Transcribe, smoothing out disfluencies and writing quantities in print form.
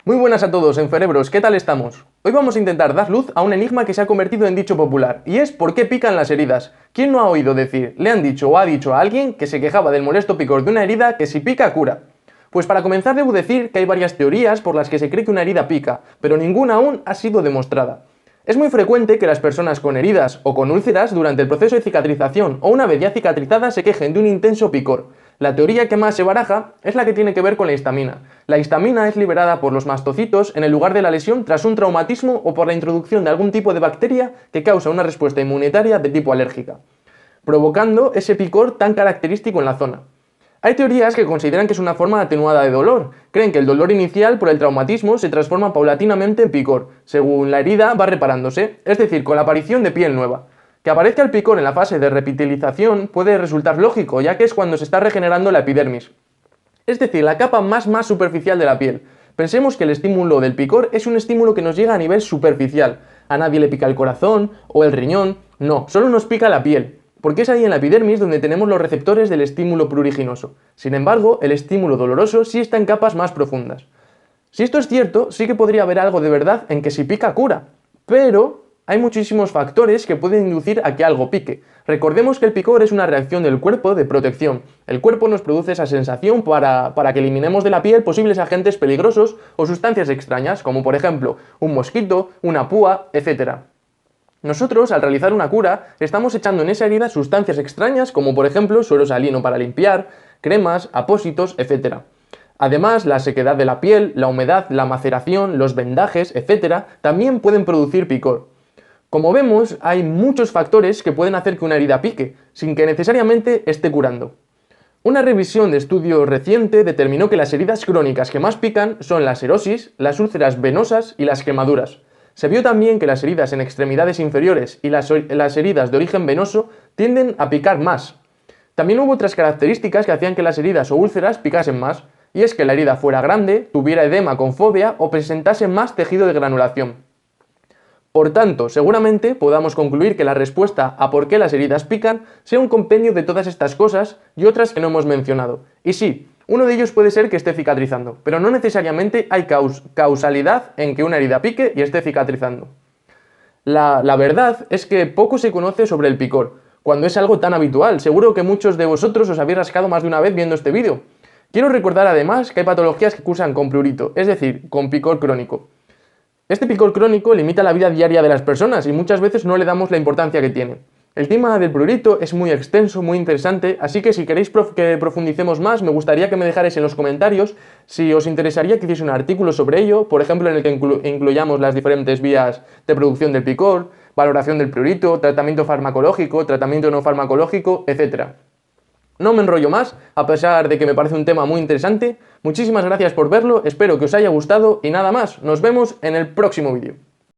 Muy buenas a todos, enferebros, ¿qué tal estamos? Hoy vamos a intentar dar luz a un enigma que se ha convertido en dicho popular, y es ¿por qué pican las heridas? ¿Quién no ha oído decir, le han dicho o ha dicho a alguien que se quejaba del molesto picor de una herida que si pica cura? Pues para comenzar debo decir que hay varias teorías por las que se cree que una herida pica, pero ninguna aún ha sido demostrada. Es muy frecuente que las personas con heridas o con úlceras durante el proceso de cicatrización o una vez ya cicatrizada se quejen de un intenso picor. La teoría que más se baraja es la que tiene que ver con la histamina. La histamina es liberada por los mastocitos en el lugar de la lesión tras un traumatismo o por la introducción de algún tipo de bacteria que causa una respuesta inmunitaria de tipo alérgica, provocando ese picor tan característico en la zona. Hay teorías que consideran que es una forma atenuada de dolor. Creen que el dolor inicial por el traumatismo se transforma paulatinamente en picor, según la herida va reparándose, es decir, con la aparición de piel nueva. Que aparezca el picor en la fase de repitilización puede resultar lógico, ya que es cuando se está regenerando la epidermis, es decir, la capa más superficial de la piel. Pensemos que el estímulo del picor es un estímulo que nos llega a nivel superficial. A nadie le pica el corazón o el riñón, no, solo nos pica la piel, porque es ahí en la epidermis donde tenemos los receptores del estímulo pruriginoso. Sin embargo, el estímulo doloroso sí está en capas más profundas. Si esto es cierto, sí que podría haber algo de verdad en que si pica cura, pero hay muchísimos factores que pueden inducir a que algo pique. Recordemos que el picor es una reacción del cuerpo de protección. El cuerpo nos produce esa sensación para que eliminemos de la piel posibles agentes peligrosos o sustancias extrañas, como por ejemplo un mosquito, una púa, etc. Nosotros, al realizar una cura, estamos echando en esa herida sustancias extrañas como por ejemplo suero salino para limpiar, cremas, apósitos, etc. Además, la sequedad de la piel, la humedad, la maceración, los vendajes, etc., también pueden producir picor. Como vemos, hay muchos factores que pueden hacer que una herida pique, sin que necesariamente esté curando. Una revisión de estudio reciente determinó que las heridas crónicas que más pican son la serosis, las úlceras venosas y las quemaduras. Se vio también que las heridas en extremidades inferiores y las heridas de origen venoso tienden a picar más. También hubo otras características que hacían que las heridas o úlceras picasen más, y es que la herida fuera grande, tuviera edema con fobia o presentase más tejido de granulación. Por tanto, seguramente podamos concluir que la respuesta a por qué las heridas pican sea un compendio de todas estas cosas y otras que no hemos mencionado. Y sí, uno de ellos puede ser que esté cicatrizando, pero no necesariamente hay causalidad en que una herida pique y esté cicatrizando. La verdad es que poco se conoce sobre el picor, cuando es algo tan habitual. Seguro que muchos de vosotros os habéis rascado más de una vez viendo este vídeo. Quiero recordar además que hay patologías que cursan con prurito, es decir, con picor crónico. Este picor crónico limita la vida diaria de las personas y muchas veces no le damos la importancia que tiene. El tema del prurito es muy extenso, muy interesante, así que si queréis que profundicemos más, me gustaría que me dejarais en los comentarios si os interesaría que hiciese un artículo sobre ello, por ejemplo en el que incluyamos las diferentes vías de producción del picor, valoración del prurito, tratamiento farmacológico, tratamiento no farmacológico, etc. No me enrollo más, a pesar de que me parece un tema muy interesante. Muchísimas gracias por verlo, espero que os haya gustado y nada más, nos vemos en el próximo vídeo.